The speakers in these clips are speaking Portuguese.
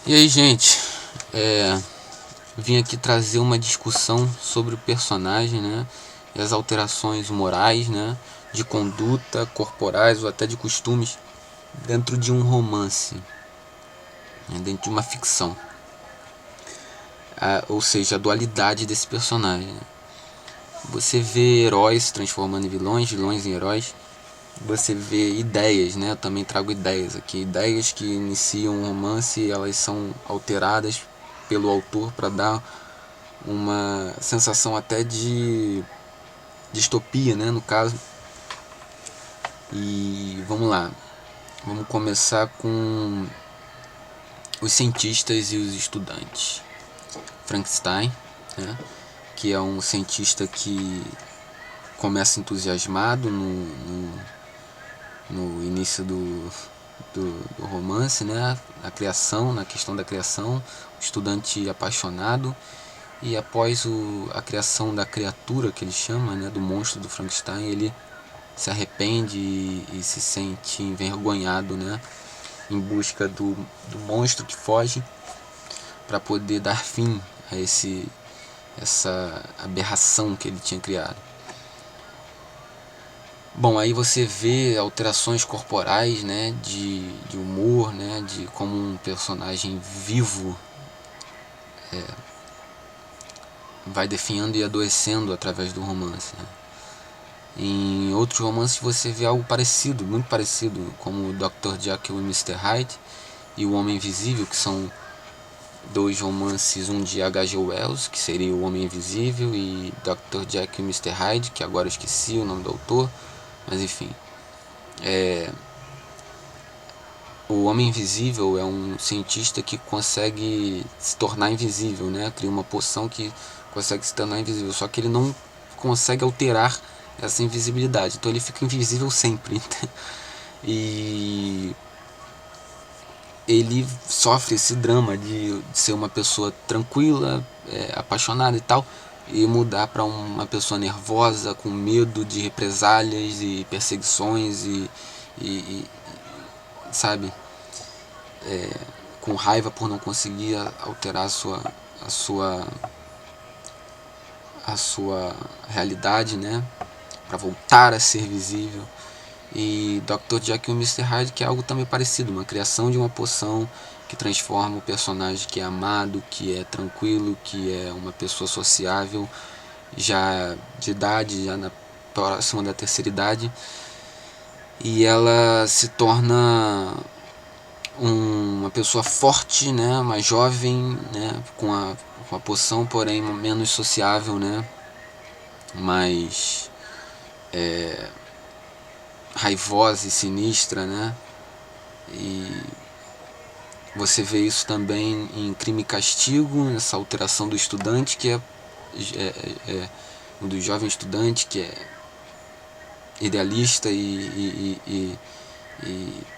E aí, gente, vim aqui trazer uma discussão sobre o personagem, né, e as alterações morais, né, de conduta, corporais ou até de costumes dentro de um romance, né, dentro de uma ficção, ou seja, a dualidade desse personagem. Né. Você vê heróis se transformando em vilões, vilões em heróis. Você vê ideias, né? Eu também trago ideias aqui, ideias que iniciam um romance e elas são alteradas pelo autor para dar uma sensação até de distopia, né, no caso. E vamos lá, vamos começar com os cientistas e os estudantes. Frankenstein, né, que é um cientista que começa entusiasmado no início do romance, né, na questão da criação, um estudante apaixonado. E após a criação da criatura que ele chama, né, do monstro do Frankenstein, ele se arrepende e se sente envergonhado, né, em busca do monstro que foge para poder dar fim a essa aberração que ele tinha criado. Bom, aí você vê alterações corporais, né, de humor, né, de como um personagem vivo vai definhando e adoecendo através do romance. Né. Em outros romances você vê algo parecido, muito parecido, como o Dr. Jekyll e Mr. Hyde e O Homem Invisível, que são dois romances, um de H.G. Wells, que seria O Homem Invisível, e Dr. Jekyll e Mr. Hyde, que agora eu esqueci o nome do autor, mas enfim. O Homem Invisível é um cientista que consegue se tornar invisível, né? Cria uma poção que consegue se tornar invisível, só que ele não consegue alterar essa invisibilidade, então ele fica invisível sempre. E ele sofre esse drama de ser uma pessoa tranquila, apaixonada e tal, e mudar para uma pessoa nervosa, com medo de represálias e perseguições e sabe, com raiva por não conseguir alterar a sua a sua realidade, né, para voltar a ser visível. E Dr. Jekyll e Mr. Hyde, que é algo também parecido, uma criação de uma poção que transforma o personagem que é amado, que é tranquilo, que é uma pessoa sociável, já de idade, já na próxima da terceira idade, e ela se torna uma pessoa forte, né, uma jovem, né, com a poção, porém menos sociável, né, mais raivosa e sinistra, né, e você vê isso também em Crime e Castigo, nessa alteração do estudante, que do jovem estudante, que é idealista e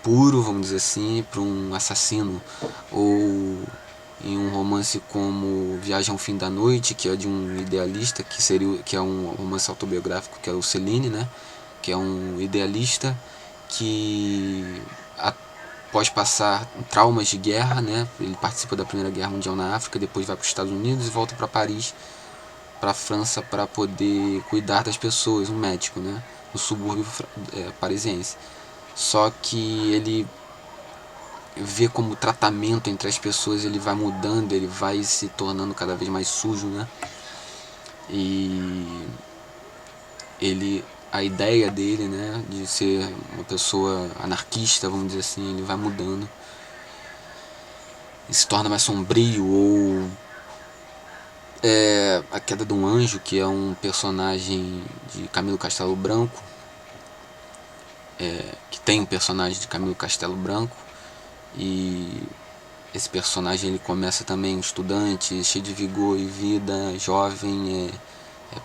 puro, vamos dizer assim, para um assassino. Ou em um romance como Viagem ao Fim da Noite, que é de um idealista, que é um romance autobiográfico, que é o Celine, né, que é um idealista que após passar traumas de guerra, né, ele participa da Primeira Guerra Mundial na África, depois vai para os Estados Unidos e volta para Paris, para a França, para poder cuidar das pessoas, um médico, né, no subúrbio parisiense. Só que ele vê como o tratamento entre as pessoas ele vai mudando, ele vai se tornando cada vez mais sujo, né? E a ideia dele, né, de ser uma pessoa anarquista, vamos dizer assim, ele vai mudando e se torna mais sombrio. Ou A Queda de um Anjo, que é um personagem de Camilo Castelo Branco, que tem um personagem de Camilo Castelo Branco, e esse personagem ele começa também um estudante, cheio de vigor e vida, jovem,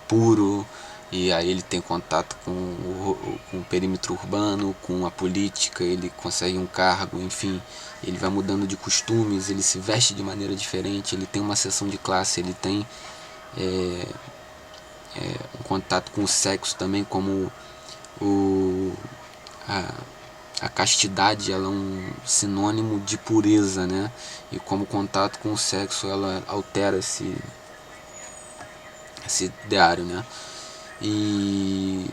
puro, e aí ele tem contato com o perímetro urbano, com a política, ele consegue um cargo, enfim, ele vai mudando de costumes, ele se veste de maneira diferente, ele tem uma seção de classe, ele tem um contato com o sexo também, como o, a, a castidade ela é um sinônimo de pureza, né? E como o contato com o sexo ela altera esse ideário, né? E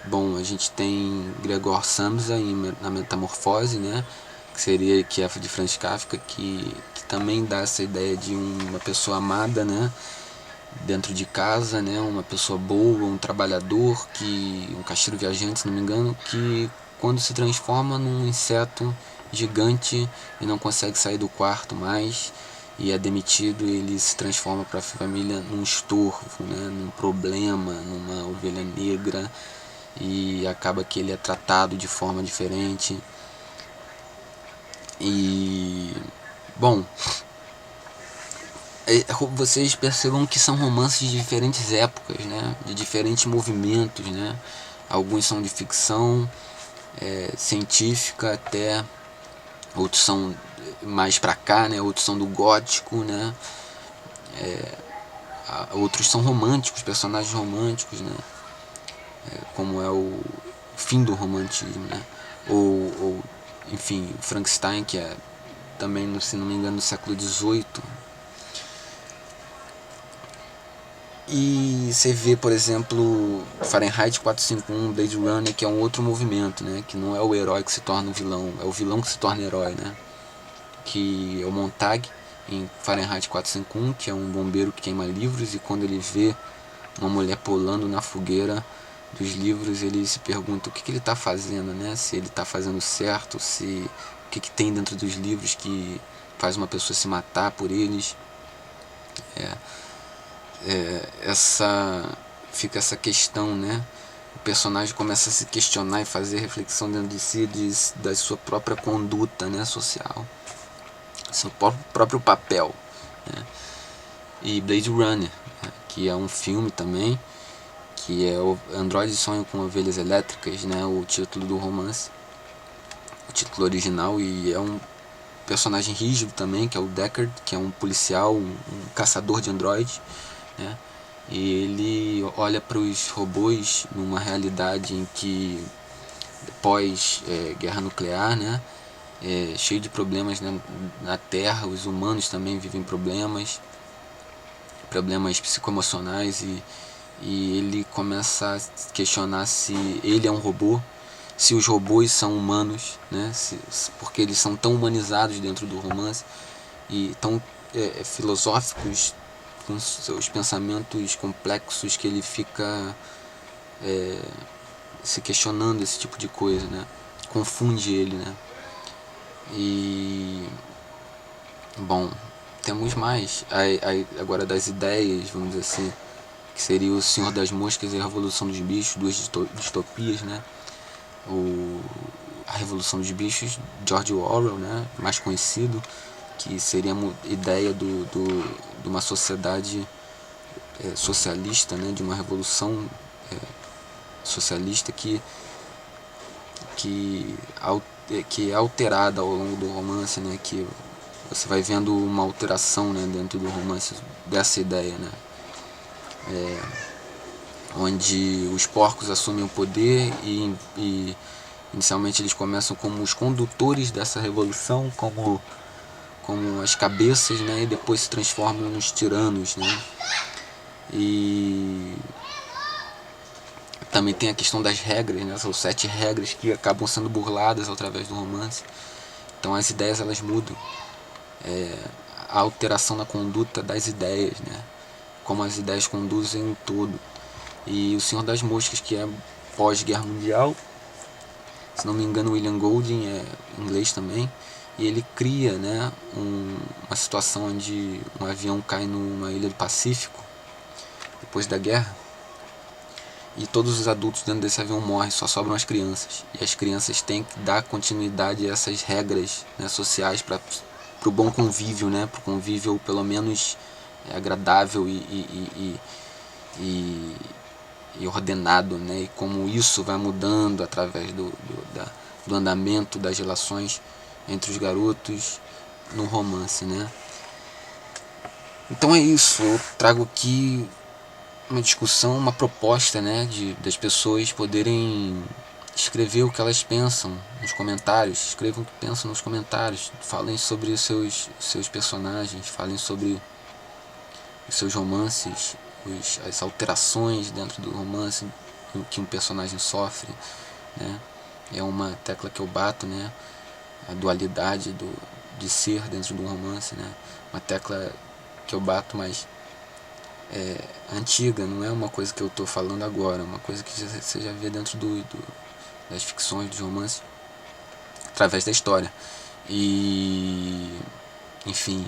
bom, a gente tem Gregor Samsa na Metamorfose, né? Que é de Franz Kafka, que também dá essa ideia de uma pessoa amada, né? Dentro de casa, né? Uma pessoa boa, um trabalhador, um caixeiro viajante, se não me engano, que quando se transforma num inseto gigante e não consegue sair do quarto mais e é demitido, ele se transforma para a família num estorvo, né? Num problema, numa ovelha negra, e acaba que ele é tratado de forma diferente. E bom, vocês percebam que são romances de diferentes épocas, né? De diferentes movimentos, né? Alguns são de ficção científica até, outros são mais pra cá, né? Outros são do gótico, né? Outros são românticos, personagens românticos, né? Como é o fim do romantismo, né? Ou enfim, Frankenstein, que é também, se não me engano, do século XVIII. E você vê, por exemplo, Fahrenheit 451, Blade Runner, que é um outro movimento, né? Que não é o herói que se torna o vilão, é o vilão que se torna herói, né? Que é o Montag, em Fahrenheit 451, que é um bombeiro que queima livros, e quando ele vê uma mulher pulando na fogueira dos livros, ele se pergunta o que ele está fazendo, né? Se ele está fazendo certo, o que tem dentro dos livros que faz uma pessoa se matar por eles. Fica essa questão, né? O personagem começa a se questionar e fazer reflexão dentro de si da sua própria conduta, né, social, seu próprio papel, né? E Blade Runner, né, que é um filme também, que é o Androides Sonham com Ovelhas Elétricas, né, o título do romance, o título original, e é um personagem rígido também, que é o Deckard, que é um policial, um caçador de androides, né? E ele olha para os robôs numa realidade em que pós guerra nuclear, né, cheio de problemas, né, na Terra, os humanos também vivem problemas psicoemocionais, e ele começa a questionar se ele é um robô, se os robôs são humanos, né, porque eles são tão humanizados dentro do romance e tão filosóficos, com seus pensamentos complexos, que ele fica se questionando esse tipo de coisa, né? Confunde ele, né? E bom, temos mais agora das ideias, vamos dizer assim, que seria o Senhor das Moscas e a Revolução dos Bichos, duas distopias, né? A Revolução dos Bichos, George Orwell, né? Mais conhecido, que seria a ideia de uma sociedade socialista, né? De uma revolução socialista que é alterada ao longo do romance, né? Que você vai vendo uma alteração, né, dentro do romance dessa ideia, né? Onde os porcos assumem o poder e inicialmente eles começam como os condutores dessa revolução, como as cabeças, né? E depois se transformam nos tiranos, né? E também tem a questão das regras, né? São 7 regras que acabam sendo burladas através do romance. Então as ideias elas mudam. A alteração na conduta das ideias, né? Como as ideias conduzem em todo. E o Senhor das Moscas, que é pós-guerra mundial, se não me engano William Golding é inglês também, e ele cria, né, uma situação onde um avião cai numa ilha do Pacífico depois da guerra, e todos os adultos dentro desse avião morrem, só sobram as crianças, e as crianças têm que dar continuidade a essas regras, né, sociais para o bom convívio, né, para o convívio pelo menos agradável e ordenado, né, e como isso vai mudando através do andamento das relações entre os garotos no romance, né. Então é isso, eu trago aqui uma discussão, uma proposta, né, das pessoas poderem escrever o que elas pensam nos comentários, escrevam o que pensam nos comentários, falem sobre os seus personagens, falem sobre os seus romances, as alterações dentro do romance que um personagem sofre, né? É uma tecla que eu bato, né? A dualidade de ser dentro de um romance, né? Uma tecla que eu bato, mas antiga, não é uma coisa que eu estou falando agora, é uma coisa que você já vê dentro das ficções, dos romances, através da história. E, enfim,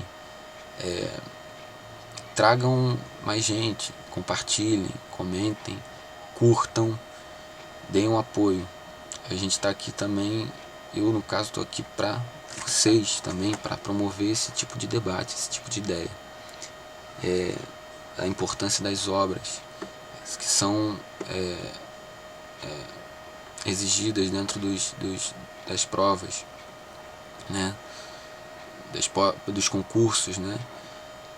tragam mais gente, compartilhem, comentem, curtam, deem um apoio. A gente está aqui também, eu no caso estou aqui para vocês também, para promover esse tipo de debate, esse tipo de ideia. A importância das obras que são exigidas dentro das provas, né? Dos concursos, né?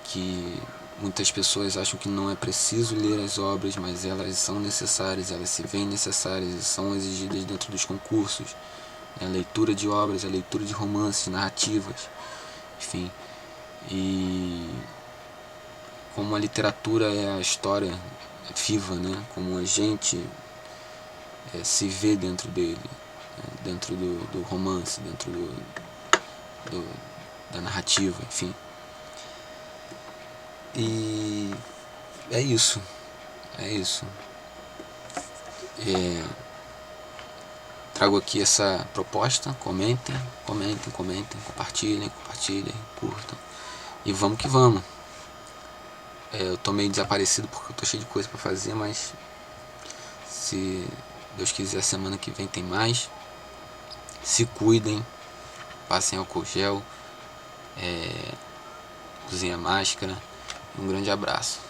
Que muitas pessoas acham que não é preciso ler as obras, mas elas são necessárias, elas se veem necessárias e são exigidas dentro dos concursos. A leitura de obras, a leitura de romances, narrativas, enfim. E como a literatura é a história viva, né? Como a gente se vê dentro dele, né? Dentro do romance, dentro da narrativa, enfim. E é isso. Trago aqui essa proposta, comentem, compartilhem, curtam. E vamos que vamos. Eu tô meio desaparecido porque eu tô cheio de coisa pra fazer, mas se Deus quiser, semana que vem tem mais. Se cuidem, passem álcool gel, usem a máscara. Um grande abraço.